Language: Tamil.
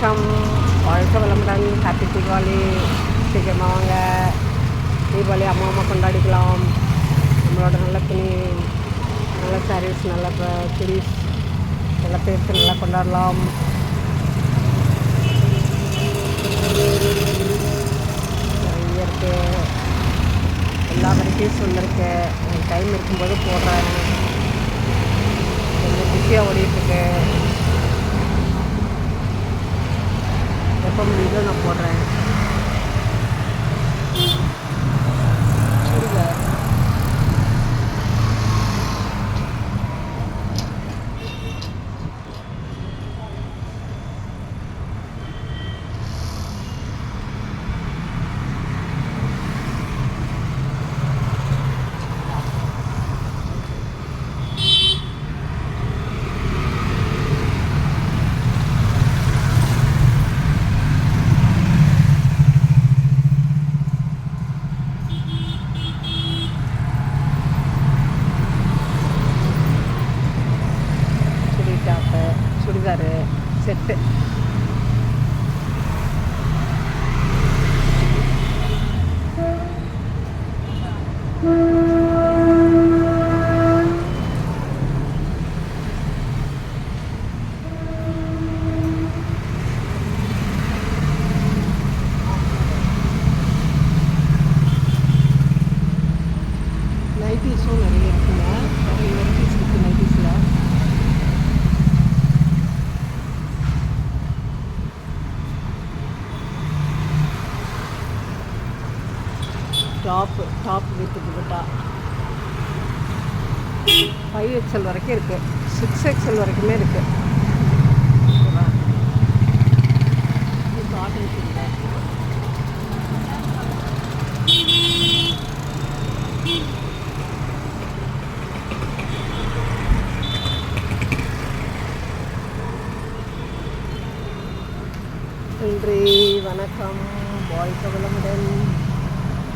வணக்கம், வாழ்க வளமுடன். ஹாப்பி தீபாவளி. சீக்கிரமாக வாங்க, தீபாவளி அம்மா கொண்டாடிக்கலாம். நம்மளோட நல்ல துணி, நல்ல சாரீஸ், நல்ல சுடிஸ் எல்லாம் சேர்த்து நல்லா கொண்டாடலாம். நிறைய இருக்குது, எல்லா வெரைட்டிஸ் வந்துருக்கு. டைம் இருக்கும்போது போடுறேன். கொஞ்சம் பிஸியாக ஓடிட்டுருக்கு. எப்போ முடியுதோ நான் போடுறேன். சுடிதார் சுடிதாரு செட்டு. நைட்டிஸும் நிறைய இருக்குங்க. நிறைய வெரைட்டிஸ் இருக்குது நைட்டிஸில். டாப் வித் துப்பட்டா 5XL வரைக்கும் இருக்குது, 6XL வரைக்குமே இருக்குது. காட்டன் சுடிதார். நன்றி, வணக்கம், வாழ்க வளமுடன்.